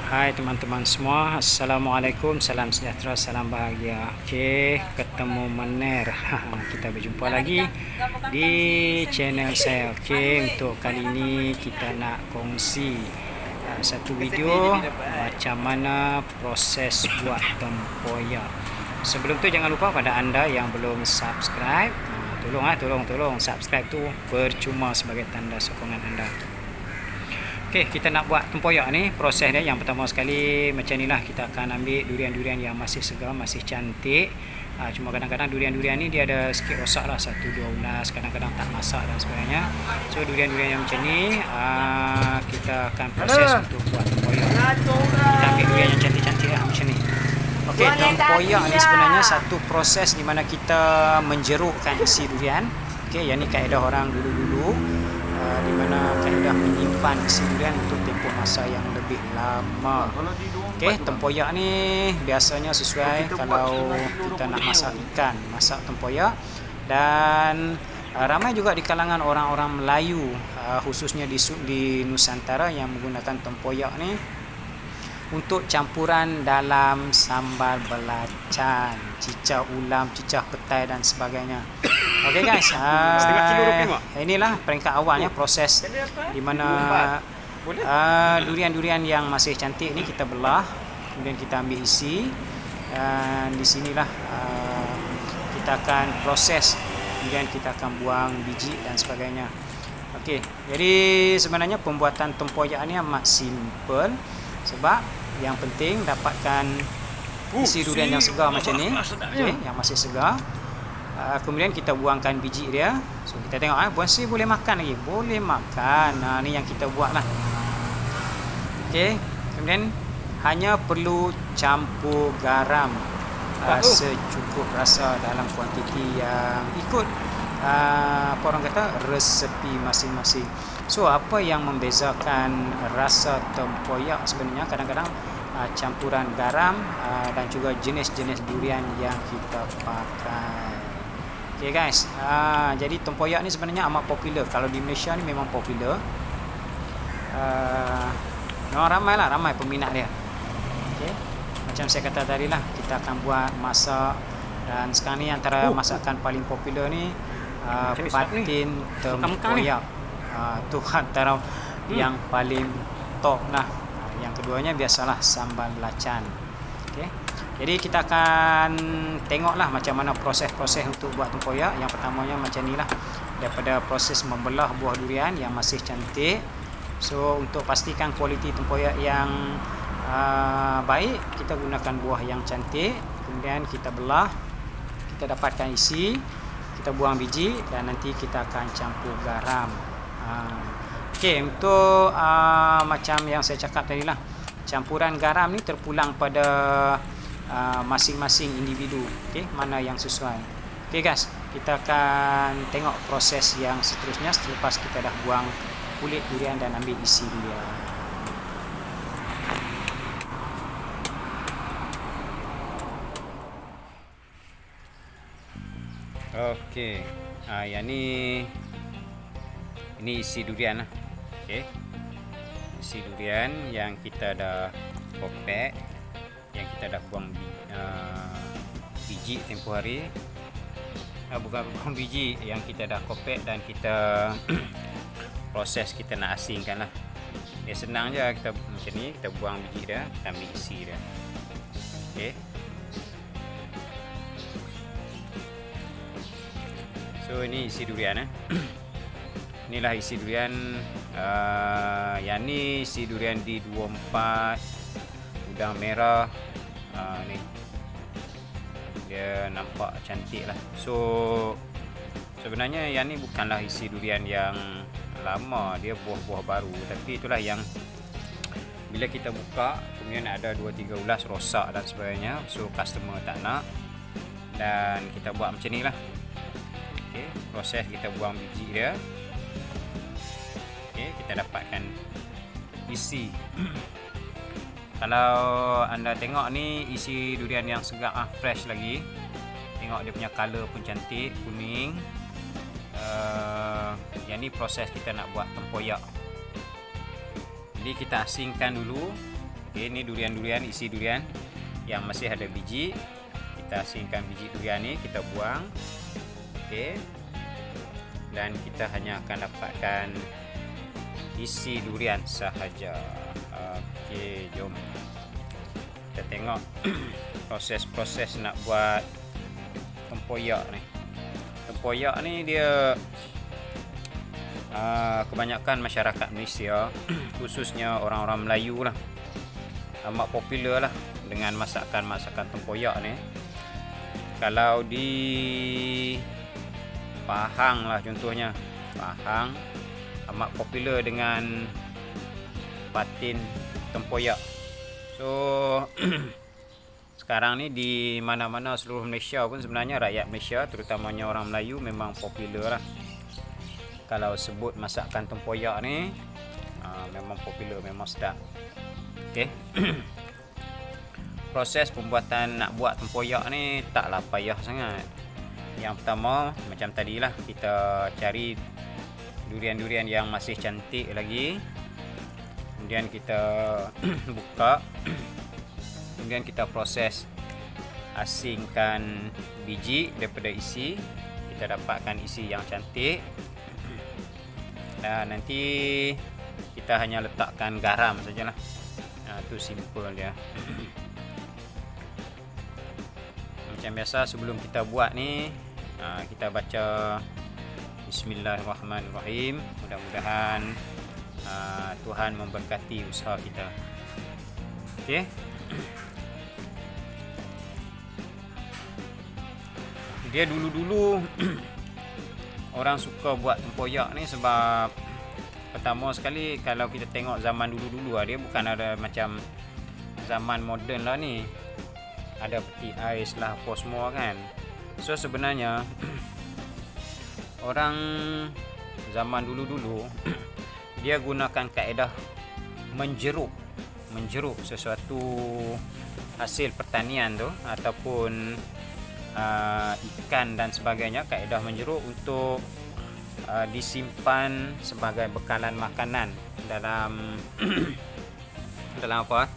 Hai teman-teman semua, Assalamualaikum, salam sejahtera, salam bahagia. Okey, ketemu Mener. Kita berjumpa lagi di channel saya. Okey, untuk kali ini kita nak kongsi satu video macam mana proses buat tempoyak. Sebelum tu jangan lupa pada anda yang belum subscribe, tolong subscribe tu percuma sebagai tanda sokongan anda. Okey, kita nak buat tempoyak ni, proses dia yang pertama sekali macam inilah, kita akan ambil durian-durian yang masih segar, masih cantik. Cuma kadang-kadang durian-durian ni dia ada sikit rosak lah, 1-2 ulas, kadang-kadang tak masak dan sebagainya. So durian-durian yang macam ni kita akan proses untuk buat tempoyak. Kita ambil durian yang cantik-cantik lah macam ni. Okey, tempoyak ni sebenarnya satu proses di mana kita menjerukkan isi durian. Okey, yang ni kaedah orang dulu-dulu, di mana kaedah menyimpan isi durian untuk tempoh masa yang lebih lama. Okey, tempoyak ni biasanya sesuai kalau kita nak masak ikan, masak tempoyak. Dan ramai juga di kalangan orang-orang Melayu, khususnya di Nusantara, yang menggunakan tempoyak ni untuk campuran dalam sambal belacan, cicah ulam, cicah petai dan sebagainya. Okey guys, inilah peringkat awalnya proses di mana durian-durian yang masih cantik ni kita belah, kemudian kita ambil isi, dan di sinilah kita akan proses, kemudian kita akan buang biji dan sebagainya. Okey, jadi sebenarnya pembuatan tempoyak ni amat simple, sebab yang penting dapatkan isi durian yang segar macam ni, okay, yang masih segar. Kemudian kita buangkan biji dia. So kita tengok buasi boleh makan lagi, boleh makan. Ni yang kita buat lah. Okey, kemudian hanya perlu campur garam secukup rasa dalam kuantiti yang ikut apa orang kata resepi masing-masing. So apa yang membezakan rasa tempoyak sebenarnya kadang-kadang campuran garam dan juga jenis-jenis durian yang kita pakai. Okay guys, jadi tempoyak ni sebenarnya amat popular. Kalau di Malaysia ni memang popular. Memang ramai peminat dia. Okay. Macam saya kata tadi lah, kita akan buat masak. Dan sekarang ni antara masakan paling popular ni patin tempoyak. Tu antara yang paling top lah. Yang keduanya biasalah sambal belacan. Okay. Jadi kita akan tengoklah macam mana proses-proses untuk buat tempoyak. Yang pertamanya macam ni lah, daripada proses membelah buah durian yang masih cantik. So untuk pastikan kualiti tempoyak yang baik, kita gunakan buah yang cantik. Kemudian kita belah, kita dapatkan isi, kita buang biji, dan nanti kita akan campur garam. Okey, untuk macam yang saya cakap tadi lah, campuran garam ni terpulang pada masing-masing individu, okay, mana yang sesuai. Okey guys, kita akan tengok proses yang seterusnya selepas kita dah buang kulit durian dan ambil isi durian. Okey, yang ni isi durian lah. Okey, isi durian yang kita dah kopek, yang kita dah buang biji tempoh hari. Bukan buang biji, yang kita dah kopek dan kita proses, kita nak asingkan lah. Dia senang je, kita macam ni, kita buang biji dia, kita ambil isi dia. Okay. So ini isi durian inilah isi durian. Yang ni isi durian D24 udang merah. Ni dia nampak cantik lah. So sebenarnya yang ni bukanlah isi durian yang lama, dia buah-buah baru. Tapi itulah yang bila kita buka kemudian ada 2-3 ulas rosak dan sebagainya. So customer tak nak, dan kita buat macam ni lah. Okay, proses kita buang biji dia. Okay, kita dapatkan isi. Kalau anda tengok ni isi durian yang segar, fresh lagi. Tengok dia punya color pun cantik, kuning. Yang ni proses kita nak buat tempoyak. Jadi kita asingkan dulu. Okey, ini durian-durian, isi durian yang masih ada biji. Kita asingkan biji durian ni, kita buang. Okey. Dan kita hanya akan dapatkan isi durian sahaja. Okey, jom kita tengok proses-proses nak buat tempoyak ni. Tempoyak ni dia kebanyakan masyarakat Malaysia khususnya orang-orang Melayu lah, amat popular lah dengan masakan-masakan tempoyak ni. Kalau di Pahang lah contohnya, Pahang amat popular dengan patin tempoyak. So sekarang ni di mana-mana seluruh Malaysia pun sebenarnya rakyat Malaysia, terutamanya orang Melayu, memang popular lah. Kalau sebut masakan tempoyak ni memang popular, memang sedap. Okey. Proses pembuatan nak buat tempoyak ni taklah payah sangat. Yang pertama, macam tadilah, kita cari durian-durian yang masih cantik lagi. Kemudian kita buka. Kemudian kita proses asingkan biji daripada isi. Kita dapatkan isi yang cantik. Dan nanti kita hanya letakkan garam sajalah. Itu simple dia. Macam biasa sebelum kita buat ni, kita baca Bismillahirrahmanirrahim. Mudah-mudahan Tuhan memberkati usaha kita. Okey. Dia dulu-dulu orang suka buat tempoyak ni sebab pertama sekali, kalau kita tengok zaman dulu-dulu dia bukan ada macam zaman moden lah ni, ada peti ais lah apa semua kan. So sebenarnya orang zaman dulu-dulu dia gunakan kaedah menjeruk sesuatu hasil pertanian tu ataupun ikan dan sebagainya, kaedah menjeruk untuk disimpan sebagai bekalan makanan dalam dalam apa?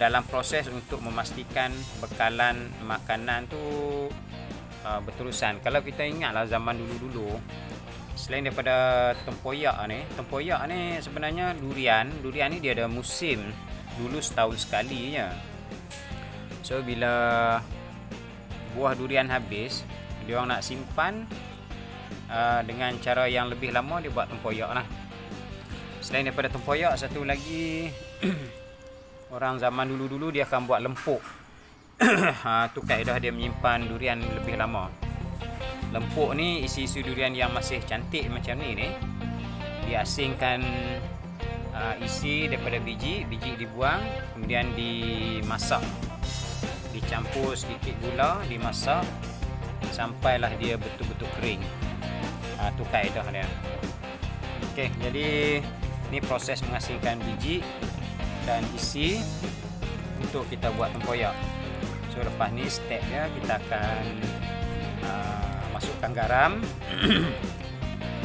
Dalam proses untuk memastikan bekalan makanan tu berterusan. Kalau kita ingatlah zaman dulu-dulu, selain daripada tempoyak ni sebenarnya durian ni dia ada musim, dulu setahun sekali je. So bila buah durian habis, dia orang nak simpan dengan cara yang lebih lama, dia buat tempoyak lah. Selain daripada tempoyak, satu lagi orang zaman dulu-dulu dia akan buat lempuk. Tu kaedah dia menyimpan durian lebih lama. Lempuk ni isi-isi durian yang masih cantik macam ni diasingkan isi daripada biji dibuang, kemudian dimasak, dicampur sedikit gula, dimasak sampailah dia betul-betul kering. Tu kaedah dia. Okey, jadi ni proses mengasingkan biji dan isi untuk kita buat tempoyak. So lepas ni step dia, kita akan masukkan garam,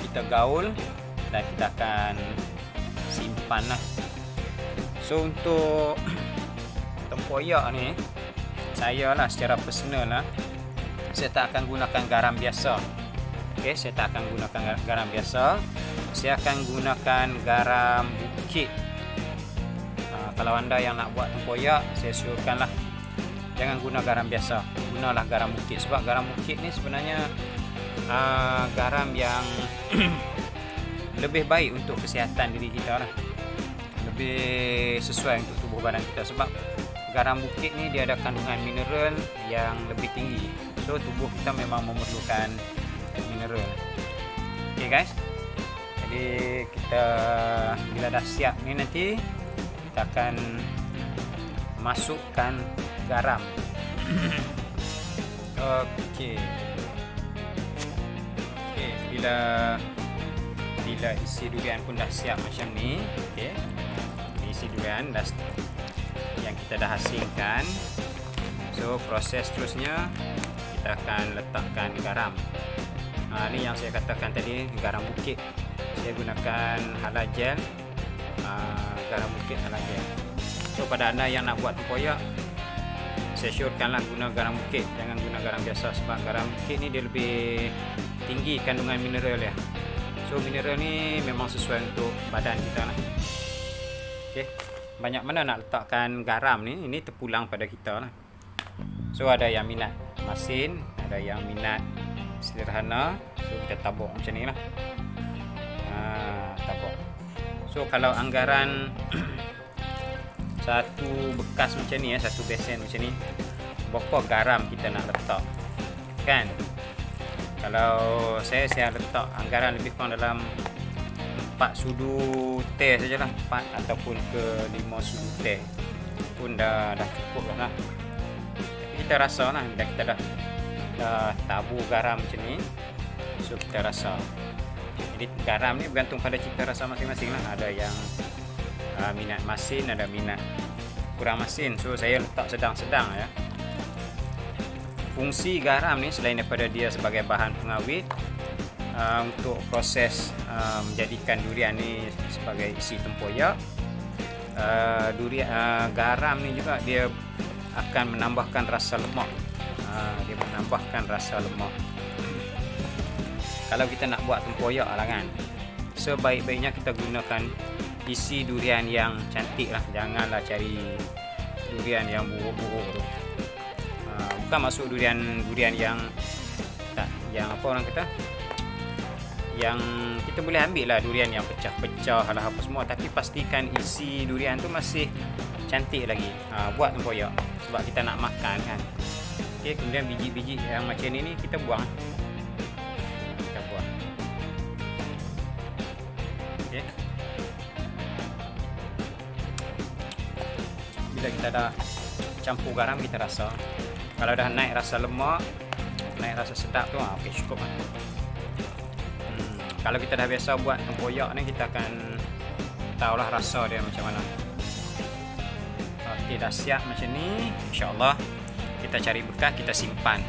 kita gaul dan kita akan simpan lah. So untuk tempoyak ni, saya lah secara personal lah, saya tak akan gunakan garam biasa. Okey, saya tak akan gunakan garam biasa. Saya akan gunakan garam bukit. Kalau anda yang nak buat tempoyak, saya syorkanlah jangan guna garam biasa, gunalah garam bukit. Sebab garam bukit ni sebenarnya garam yang lebih baik untuk kesihatan diri kita lah, lebih sesuai untuk tubuh badan kita. Sebab garam bukit ni dia ada kandungan mineral yang lebih tinggi. So tubuh kita memang memerlukan mineral. Okay guys, jadi kita bila dah siap ni, nanti kita akan masukkan garam. Okey. Okey, bila isi durian pun dah siap macam ni, okey. Isi durian dah yang kita dah asingkan. So proses terusnya kita akan letakkan garam. Ni yang saya katakan tadi, garam bukit. Saya gunakan halal gel, garam bukit halal gel. So pada anda yang nak buat tempoyak, saya syorkanlah guna garam bukit, jangan guna garam biasa, sebab garam bukit ni dia lebih tinggi kandungan mineral ya. So mineral ni memang sesuai untuk badan kita lah. Okey, banyak mana nak letakkan garam ni, ini terpulang pada kita lah. So ada yang minat masin, ada yang minat sederhana, so kita tabur macam ni lah. Tabur. So kalau anggaran satu bekas macam ni satu besen macam ni, berapa garam kita nak letak kan? Kalau saya letak anggaran lebih kurang dalam 4 sudu teh sajalah, 4 ataupun ke 5 sudu teh pun dah cukup lah. Tapi kita rasa lah, bila kita dah tabur garam macam ni, so kita rasa. Jadi garam ni bergantung pada cita rasa masing-masing lah. Ada yang minat masin, ada minat kurang masin. So saya letak sedang-sedang ya. Fungsi garam ni selain daripada dia sebagai bahan pengawet, untuk proses menjadikan durian ni sebagai isi tempoyak, garam ni juga dia akan menambahkan rasa lemak. Dia menambahkan rasa lemak. Kalau kita nak buat tempoyak lah kan, sebaik-baiknya kita gunakan isi durian yang cantik lah. Janganlah cari durian yang buruk-buruk tu. Bukan masuk durian yang tak, yang apa orang kata, yang kita boleh ambil lah durian yang pecah-pecah lah apa semua, tapi pastikan isi durian tu masih cantik lagi. Buat tempoyak sebab kita nak makan kan. Okay, kemudian biji-biji yang macam ni kita buang. Kita buang. Okay. Bila kita dah campur garam, kita rasa kalau dah naik rasa lemak, naik rasa sedap tu, okey cukup lah. Kalau kita dah biasa buat tempoyak ni, kita akan tahulah rasa dia macam mana. Okey, dah siap macam ni, insya-Allah kita cari bekas, kita simpan.